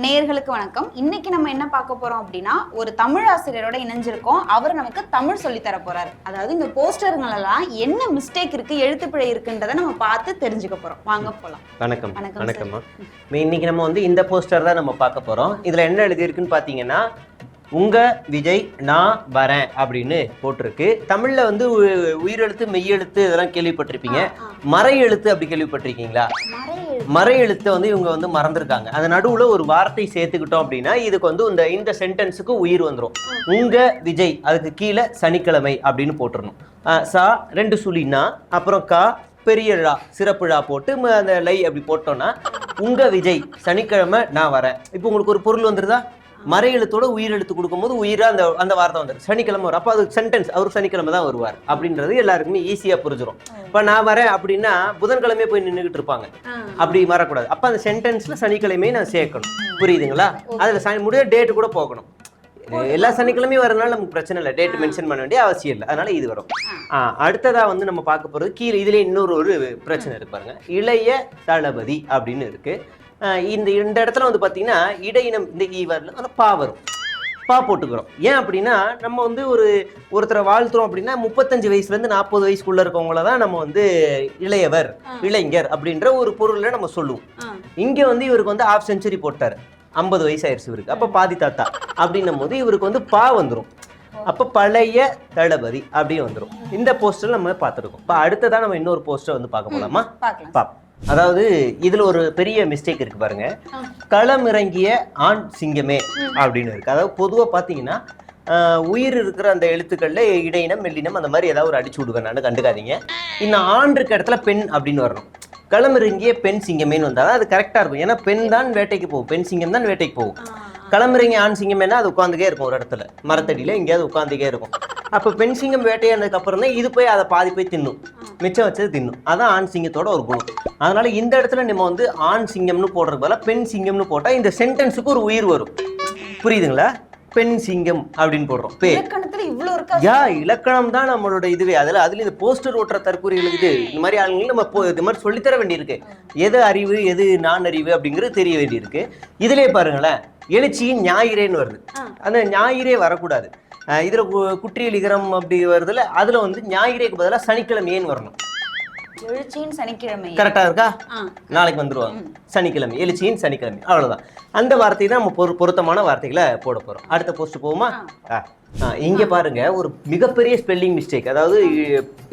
நேயர்களுக்கு வணக்கம். இன்னைக்கு நம்ம என்ன பார்க்க போறோம் அப்படின்னா, ஒரு தமிழ் ஆசிரியரோட இணைஞ்சிருக்கோம். அவர் நமக்கு தமிழ் சொல்லி தர போறாரு. அதாவது இந்த போஸ்டர்களெல்லாம் என்ன மிஸ்டேக் இருக்கு, எழுத்துப்பிழை இருக்குன்றதை நம்ம பார்த்து தெரிஞ்சுக்க போறோம். வாங்க போலாம். வணக்கம். வணக்கம்மா. இன்னைக்கு நம்ம இந்த போஸ்டர் தான் நம்ம பார்க்க போறோம். இதுல என்ன எழுதியிருக்குன்னு பாத்தீங்கன்னா, உங்க விஜய் நான் வரேன் அப்படின்னு போட்டிருக்கு. தமிழ்ல உயிரெழுத்து மெய்யெழுத்து இதெல்லாம் கேள்விப்பட்டிருப்பீங்க. மறை எழுத்து அப்படி கேள்விப்பட்டிருக்கீங்களா? மறை எழுத்தை இவங்க மறந்துருக்காங்க. அது நடுவுல ஒரு வார்த்தை சேர்த்துக்கிட்டோம் அப்படின்னா இதுக்கு இந்த சென்டென்ஸுக்கு உயிர் வந்துடும். உங்க விஜய் அதுக்கு கீழே சனிக்கிழமை அப்படின்னு போட்டுடணும். சா 2 சுழினா அப்புறம் கா பெரிய ழா சிறப்பு ழா போட்டு அந்த லை அப்படி போட்டோம்னா உங்க விஜய் சனிக்கிழமை நான் வரேன். இப்போ உங்களுக்கு ஒரு பொருள் வந்துருதா? மறை எழுத்தோட உயிர் எழுத்து கொடுக்கும்போது உயிரா அந்த வார்த்தை வந்துடும். சனிக்கிழமை வரும். அப்போ அது சென்டென்ஸ் அவர் சனிக்கிழமை தான் வருவார் அப்படின்றது எல்லாருக்குமே ஈஸியா புரிஞ்சிடும். இப்போ நான் வரேன் அப்படின்னா புதன்கிழமையே போய் நின்றுகிட்டு இருப்பாங்க. அப்படி வரக்கூடாது. அப்போ அந்த சென்டென்ஸ்ல சனிக்கிழமையை நான் சேர்க்கணும். புரியுதுங்களா? அதுல முடிய டேட்டு கூட போகணும். எல்லா சனிக்கிழமையும் வரதுனால நமக்கு பிரச்சனை இல்லை. டேட் மென்ஷன் பண்ண வேண்டிய அவசியம் இல்லை. அதனால இது வரும். அடுத்ததா நம்ம பார்க்க போறது கீழே இதுல இன்னொரு பிரச்சனை இருக்கு பாருங்க. இளைய தளபதி அப்படின்னு இருக்கு. இந்த இடத்துல பார்த்தீங்கன்னா இடையினம் இந்த ஈ வரல பா வரும். பா போட்டுக்கிறோம். ஏன் அப்படின்னா நம்ம ஒருத்தரை வாழ்த்துறோம் அப்படின்னா 35 வயசுலேருந்து 40 வயசுக்குள்ள இருக்கவங்கள தான் நம்ம இளையவர் இளைஞர் அப்படின்ற ஒரு பொருளை நம்ம சொல்லுவோம். இங்கே இவருக்கு ஹாஃப் செஞ்சுரி போட்டார். 50 வயசு ஆயிடுச்சு இவருக்கு. அப்போ பாதி தாத்தா அப்படின்னும் போது இவருக்கு பா வந்துடும். அப்போ பழைய தளபதி அப்படின்னு வந்துடும். இந்த போஸ்டர் நம்ம பார்த்துருக்கோம். இப்போ அடுத்ததான் நம்ம இன்னொரு போஸ்டர் பார்க்க போலாமா? பார்ப்போம். அதாவது இதுல ஒரு பெரிய மிஸ்டேக் இருக்கு பாருங்க. களம் இறங்கிய ஆண் சிங்கமே அப்படின்னு இருக்கு. அதாவது பொதுவா பாத்தீங்கன்னா உயிர் இருக்கிற அந்த எழுத்துக்கள்ல இடையினம் மெல்லினம் அந்த மாதிரி ஏதாவது ஒரு அடிச்சு விடுவேன். நான் கண்டுக்காதீங்க. இந்த ஆண் இருக்க இடத்துல பெண் அப்படின்னு வரணும். களம் இறங்கிய பெண் சிங்கமேன்னு வந்தாதான் அது கரெக்டா இருக்கும். ஏன்னா பெண் தான் வேட்டைக்கு போகும், பெண் சிங்கம் தான் வேட்டைக்கு போகும். களமிறங்கி ஆண் சிங்கமேனா அது உட்காந்துக்கே இருக்கும். ஒரு இடத்துல மரத்தடியில எங்கேயாவது உட்காந்துக்கே இருக்கும். அப்போ பெண் சிங்கம் வேட்டையானதுக்கு அப்புறம் தான் இது போய் அதை பாதி போய் தின்னும், மிச்சம் வச்சது தின்னும். அதான் ஆண் சிங்கத்தோட ஒரு குணம். அதனால இந்த இடத்துல நம்ம ஆண் சிங்கம்னு போடுறது போல பெண் சிங்கம்னு போட்டா இந்த சென்டென்ஸுக்கு ஒரு உயிர் வரும். புரியுதுங்களா? பெண் சிங்கம் அப்படின்னு போடுறோம். இலக்கணம் தான் நம்மளோட இதுவே. அதுல இந்த போஸ்டர் ஓட்டுற தற்கூறிகளுக்கு இந்த மாதிரி ஆளுங்களுக்கு நம்ம இது மாதிரி சொல்லித்தர வேண்டியிருக்கு. எது அறிவு எது நான் அறிவு அப்படிங்கிறது தெரிய வேண்டியிருக்கு. இதுலயே பாருங்களேன், எழுச்சியின் ஞாயிறேன்னு வருது. அந்த ஞாயிறே வரக்கூடாது. இதுல குற்றியல் இகரம் அப்படி வருதுல, அதுல ஞாயிறேக்கு பதிலாக சனிக்கிழமையேன்னு வரணும். எழுச்சியின் சனிக்கிழமை கரெக்டா இருக்கா? நாளைக்கு வந்துருவாங்க சனிக்கிழமை, எழுச்சியின் சனிக்கிழமை. அவ்வளவுதான். அந்த வார்த்தை தான் நம்ம பொருத்தமான வார்த்தைகளை போட போறோம். அடுத்த போஸ்ட் போகுமா? இங்க பாருங்க, ஒரு மிகப்பெரிய ஸ்பெல்லிங் மிஸ்டேக். அதாவது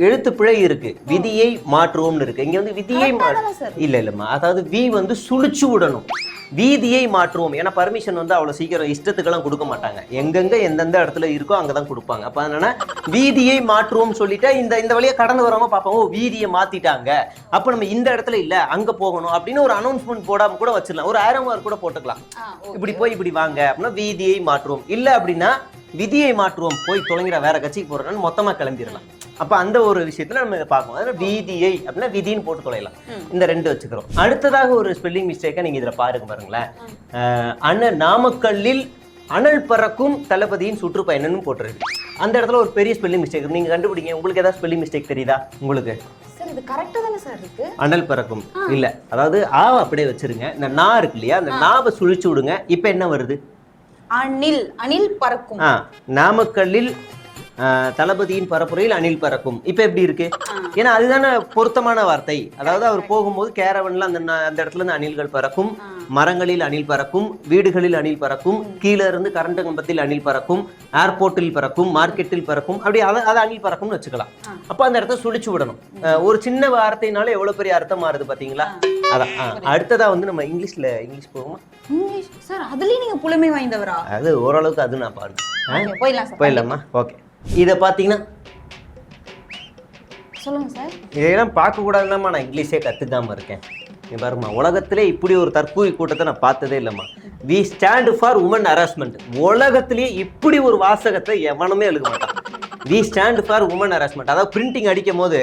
எழுத்து பிழை இருக்கு. விதியை மாற்றுவோம்னு இருக்கு. இங்க விதியை இல்லம்மா. அதாவது வி சுழிச்சு விடணும். வீதியை மாற்றுவோம். ஏன்னா பர்மிஷன் அவ்வளவு சீக்கிரம் இஷ்டத்துக்கெல்லாம் கொடுக்க மாட்டாங்க. எங்கெங்க எந்தெந்த இடத்துல இருக்கோ அங்கதான் கொடுப்பாங்க. அப்ப அதனால வீதியை மாற்றுவோம் சொல்லிட்டு இந்த வழியா கடந்து வரவங்க பார்ப்போம், ஓ வீதியை மாத்திட்டாங்க, அப்ப நம்ம இந்த இடத்துல இல்ல அங்க போகணும் அப்படின்னு ஒரு அனௌன்ஸ்மெண்ட் போடாம கூட வச்சிடலாம். ஒரு ஆயிரம் கூட போட்டுக்கலாம். இப்படி போய் இப்படி வாங்க அப்படின்னா வீதியை மாற்றுவோம். இல்ல அப்படின்னா விதியை மாற்றுவோம், போய் தொலைங்கிற வேற கட்சிக்கு போறோம்னு மொத்தமா கிளம்பிடலாம். அப்ப அந்த ஒரு விஷயத்துல நம்ம பார்க்கணும். அதனால வீதியை அப்படின்னா விதின்னு போட்டு தொலைலாம். இந்த 2 வச்சுக்கிறோம். அடுத்ததாக ஒரு ஸ்பெல்லிங் மிஸ்டேக்கா நீங்க இதுல பாருங்களேன். நாமக்கல்லில் அனல் பறக்கும் தளபதியின் சுற்றுப்பயணம்னு போட்டிருக்கு. அந்த இடத்துல ஒரு பெரிய ஸ்பெல்லிங் மிஸ்டேக். நீங்க கண்டுபிடிங்க. உங்களுக்கு ஏதாவது ஸ்பெல்லிங் மிஸ்டேக் தெரியுதா உங்களுக்கு? அனல் பறக்கும் இல்ல. அதாவது அப்படியே வச்சிருங்க. இந்த நா இருக்கு இல்லையா, அந்த நாவை சுழிச்சு விடுங்க. இப்ப என்ன வருது? அணில் பறக்கும். நாமக்கல்லில் தளபதியின் பரப்புரையில் அணில் பறக்கும். இப்ப எப்படி இருக்கு? ஏன்னா அதுதானே பொருத்தமான வார்த்தை. அதாவது அவர் போகும்போது கேரவன்ல அந்த இடத்துல இருந்து அணில்கள் பறக்கும், மரங்களில் அணில் பறக்கும், வீடுகளில் அணில் பறக்கும், கீழே இருந்து கரண்ட் கம்பத்தில் அணில் பறக்கும், ஏர்போர்ட்டில் பறக்கும், மார்க்கெட்டில் பறக்கும். அப்படி அதை அணில் பறக்கும்னு வச்சுக்கலாம். அப்ப அந்த இடத்த சுழிச்சு விடணும். ஒரு சின்ன வார்த்தைனால எவ்வளவு பெரிய அர்த்தம் மாறுது பாத்தீங்களா? அதான். அடுத்ததா நம்ம இங்கிலீஷ் போகுமா? சார் அதுலயே நீங்க புலமை வாய்ந்தவரா? அது ஓரளவுக்கு அது நான் பாருங்க. போயிடலாமா? ஓகே. இதை பார்த்தீங்கன்னா சொல்லுங்க சார். இதெல்லாம் பார்க்க கூடாதுதாம்மா நான் இங்கிலீஷே கற்றுக்காம இருக்கேன். நீ பாருமா, உலகத்திலே இப்படி ஒரு தற்கூரி கூட்டத்தை நான் பார்த்ததே இல்லைம்மா. We stand for women harassment. உலகத்திலேயே இப்படி ஒரு வாசகத்தை எவனுமே எழுத மாட்டான். We stand for women harassment. அதாவது பிரிண்டிங் அடிக்கும் போது,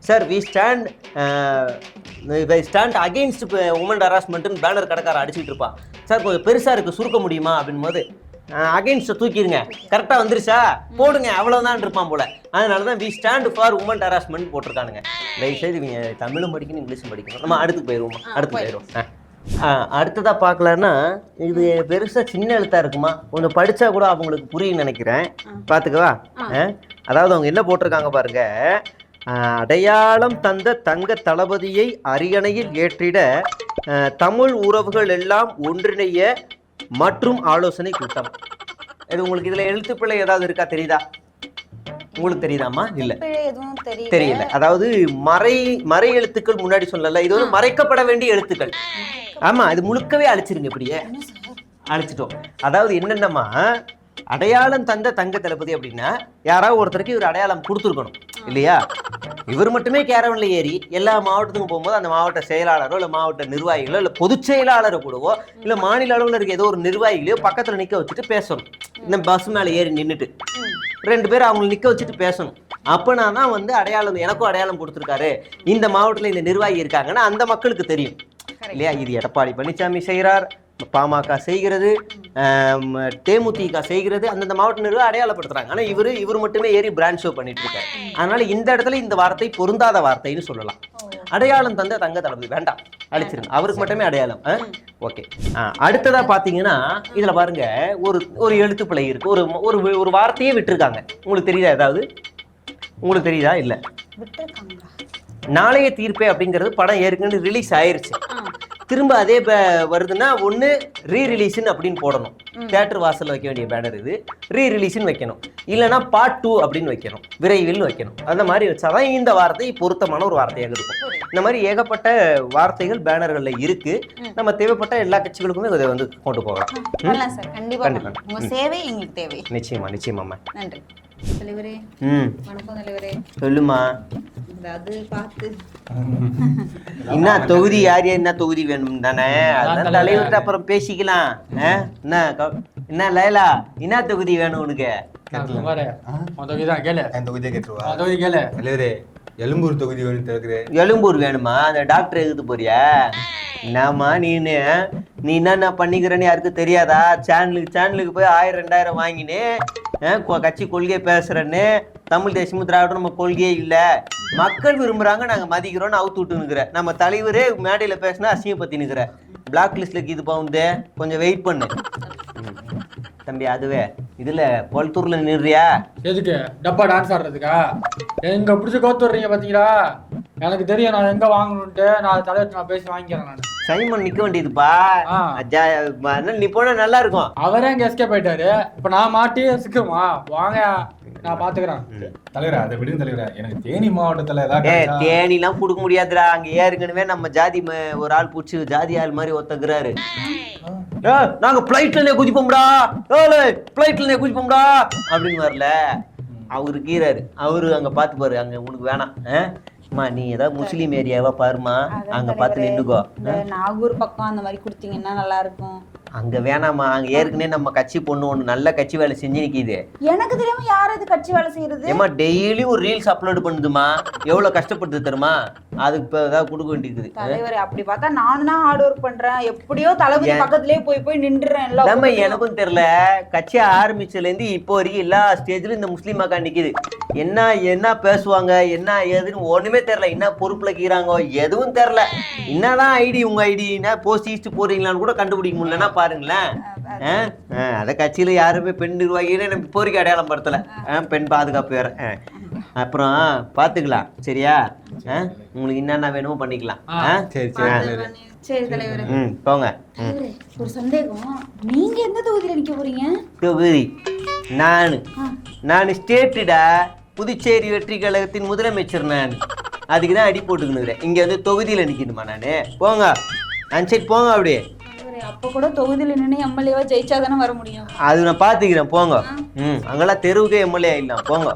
sir we stand against women ஹராஸ்மெண்ட்னு பேனர் கடைக்காரன் அடிச்சுட்டு இருப்பான். சார் கொஞ்சம் பெருசாக இருக்குது சுருக்க முடியுமா அப்படின் போது அகைன்ஸ்ட தூக்கிடுங்க, கரெக்டா வந்துருச்சா போடுங்க, அவ்வளவுதான் இருப்பான் போல. அதனாலதான் we stand for women harassment போட்டிருக்கானுங்க. தயவுசெய்து இவங்க தமிழும் படிக்கணும் இங்கிலீஷும் படிக்கணும். நம்ம அடுத்து போயிடுவோம். அடுத்ததா பார்க்கலான்னா இது பெருசா சின்ன எழுத்தா இருக்குமா, கொஞ்சம் படிச்சா கூட அவங்களுக்கு புரியும் நினைக்கிறேன். பாத்துக்கவா. அதாவது அவங்க என்ன போட்டிருக்காங்க பாருங்க. அடையாளம் தந்த தங்க தளபதியை அரியணையில் ஏற்றிட தமிழ் உறவுகள் எல்லாம் ஒன்றிணைய மற்றும் ஆலோசனை கூட்டம். இது உங்களுக்கு இதுல எழுத்துப்பிழை ஏதாவது இருக்கா, தெரியுதா? உங்களுக்கு தெரியுதாமா? இல்ல தெரியல. அதாவது மறை எழுத்துக்கள் முன்னாடி சொல்லல, இது வந்து மறைக்கப்பட வேண்டிய எழுத்துக்கள். ஆமா, இது முழுக்கவே அழிச்சிருங்க. இப்படியே அழிச்சிட்டோம். அதாவது என்னென்னமா, அடையாளம் தந்த தங்க தளபதி அப்படின்னா யாராவது ஒருத்தருக்கு இவர் அடையாளம் கொடுத்துருக்கணும் இல்லையா? இவர் மட்டுமே கேரவன்ல ஏறி எல்லா மாவட்டத்துக்கும் போகும்போது அந்த மாவட்ட செயலாளரோ இல்லை மாவட்ட நிர்வாகிகளோ இல்லை பொதுச் செயலாளரோ கூடவோ இல்லை மாநில அளவில் இருக்க ஏதோ ஒரு நிர்வாகிகளையோ பக்கத்தில் நிற்க வச்சுட்டு பேசணும். இந்த பஸ் மேலே ஏறி நின்றுட்டு 2 பேர் அவங்களை நிற்க வச்சுட்டு பேசணும். அப்போனா தான் வந்து அடையாளம், எனக்கும் அடையாளம் கொடுத்துருக்காரு, இந்த மாவட்டத்தில் இந்த நிர்வாகி இருக்காங்கன்னா அந்த மக்களுக்கு தெரியும் இல்லையா? இது எடப்பாடி பழனிசாமி செய்கிறார், பாமக செய்கிறது, தேமுதிக செய்கிறது, அந்தந்த மாவட்ட நிர்வாகம் அடையாளப்படுத்துறாங்க. ஆனால் இவர் மட்டுமே ஏறி பிராண்ட் ஷோ பண்ணிட்டு இருக்காரு. அதனால இந்த இடத்துல இந்த வார்த்தை பொருந்தாத வார்த்தைன்னு சொல்லலாம். அடையாளம் தந்த தங்க தளபதி வேண்டாம், அழிச்சிருங்க. அவருக்கு மட்டுமே அடையாளம். ஓகே. அடுத்ததா பாத்தீங்கன்னா இதுல பாருங்க ஒரு எழுத்துப்பிழை இருக்கு. ஒரு வார்த்தையே விட்டுருக்காங்க. உங்களுக்கு தெரியுதா? ஏதாவது உங்களுக்கு தெரியுதா? இல்ல, நாளைய தீர்ப்பே அப்படிங்கிறது படம் ஏற்கனவே ரிலீஸ் ஆயிருச்சு. திரும்ப அதே வருதுன்னா ஒன்று ரீரிலீஸ்ன்னு அப்படின்னு போடணும். தியேட்டர் வாசலில் வைக்க வேண்டிய பேனர் இது. ரீரிலீஸ்ன்னு வைக்கணும், இல்லைன்னா பார்ட் 2 அப்படின்னு வைக்கணும், விரைவில் வைக்கணும். அந்த மாதிரி வச்சாதான் இந்த வார்த்தை பொருத்தமான ஒரு வார்த்தையாக இருக்கும். இந்த மாதிரி ஏகப்பட்ட வார்த்தைகள் பேனர்களில் இருக்கு. நம்ம தேவைப்பட்ட எல்லா கட்சிகளுக்குமே இதை வந்து கொண்டு போகலாம். நிச்சயமா நிச்சயமாம்மா. நன்றி தலைவரே. வணக்கம் தலைவரே. சொல்லுமா. என்ன தொகுதி யார் என்ன தொகுதி வேணும் தானே, அதான் தலைவர்கிட்ட அப்புறம் பேசிக்கலாம். என்ன லைலா, என்ன தொகுதி வேணும் உனக்கு? எழும்பூர் தொகுதி வேணும். எழும்பூர் வேணுமா? அந்த டாக்டர் எழுத்து போறியா? என்னம்மா நீ என்ன பண்ணிக்கிறேன்னு யாருக்கு தெரியாதா? சேனலுக்கு போய் 1000-2000 வாங்கினு கட்சி கொள்கையை பேசுறேன்னு, தமிழ் தேசமும் திராவிடம் நம்ம கொள்கையே இல்லை, மக்கள் விரும்புறாங்க, நாங்க மதிக்கிறோம்னு அவுத்து விட்டுனுக்குற. நம்ம தலைவரே மேடையில பேசினா அசிங்கப்பத்தி நிற்கிற. பிளாக் லிஸ்ட்ல இது போகுது, கொஞ்சம் வெயிட் பண்ணு தம்பி. அதுவே இதுல கொளத்தூர்ல நின்றியா? எதுக்கு? டப்பா டான்ஸ் ஆடுறதுக்கா? எங்க பிடிச்ச கோத்துறீங்க பாத்தீங்களா? எனக்கு தெரியும் நான் எங்க வாங்கணும்ட்டு. நான் தலைவர் நான் பேசி வாங்கிக்கிறேன். நான் சைமன் நிக்க வேண்டியதுப்பா. நீ போனா நல்லா இருக்கும். அவரே எங்க எஸ்கேப் ஆயிட்டாரு. இப்ப நான் மாட்டி சிக்குமா? வாங்க நான் பாத்துக்கிறேன். தலைவரா அதை விடுங்க தலைவரா. எனக்கு தேனி மாவட்டத்துல தேனி எல்லாம் கொடுக்க முடியாதுடா. அங்க ஏற்கனவே நம்ம ஜாதி ஒரு ஆள் பூச்சி ஜாதி ஆள் மாதிரி ஒத்துக்கிறாரு. நாங்க பிளைட்ல குதிப்போம்டா, பிளைட்ல குதிப்போம்டா அப்படின்னு வரல. அவரு கீறாரு. அவரு அங்க பாத்து பாரு, அங்க உனக்கு வேணாம். நீ ஏதாவது முஸ்லீம் ஏரியாவா பாருமா, அங்க பார்த்து நின்னுக்கோ. நாகூர் பக்கம் அந்த மாதிரி கொடுத்தீங்கன்னா நல்லா இருக்கும். அங்க வேணாமா, அங்க ஏற்கனவே நம்ம கட்சி பொண்ணு ஒண்ணு நல்ல கட்சி வேலை செஞ்சு நிக்குது. எனக்கு தெரியாம யார் அது கட்சி வேலை செய்யறது? ஏமா டெய்லி ஒரு ரீல்ஸ் அப்லோட் பண்ணுதுமா, எவ்வளவு கஷ்டப்படுது தெரியுமா? அதுக்கு இப்ப ஏதாவது கொடுக்க வேண்டியது. தலைவரே அப்படி பார்த்தா நானும் தான் ஹார்ட் ஒர்க் பண்றேன். எப்படியோ தளபதி பக்கத்துலயே போய் நின்றுறேன். நம்ம எனக்கும் தெரியல, கட்சி ஆரம்பிச்சதுல இருந்து இப்போ வரைக்கும் எல்லா ஸ்டேஜ்லயும் இந்த முஸ்லீம் அக்கா நிக்குது. என்ன பேசுவாங்க, என்ன ஏதுன்னு ஒண்ணுமே தெரியல. என்ன பொறுப்புல கீறாங்க எதுவும் தெரியல. என்னதான் ஐடி உங்க ஐடி போஸ்ட் ஈஸ்ட் போறீங்களான்னு கூட கண்டுபிடிக்க முடியலன்னா பாருங்களேன். அத கட்சியில யாருமே பெண் நிர்வாகிகளே நம்ம போரிக்கை அடையாளம் படுத்தல. பெண் பாதுகாப்பு வேற. அப்புறம் பாத்துக்கலாம் சரியா? உங்களுக்கு என்னென்ன வேணுமோ பண்ணிக்கலாம். சரி தலைவரே. போங்க. ஒரு சந்தேகம், நீங்க எந்த தொகுதியில நிக்க போறீங்க? தொகுதி நான் ஸ்டேட்டுடா, புதுச்சேரி வெற்றி கழகத்தின் முதலமைச்சர். நான் அதுக்குதான் அடி போட்டுக்கணுங்கிறேன். இங்க வந்து தொகுதியில நிக்கணுமா நானு? போங்க அன்சைட் போங்க. அப்படியே அப்ப கூட தொகுதியில நின்று எம்எல்ஏவா ஜெயிச்சாதானே வர முடியும். அது நான் பாத்துக்கிறேன் போங்க. அங்கெல்லாம் தெருவுக்கே எம்எல்ஏ ஆயிடலாம் போங்க.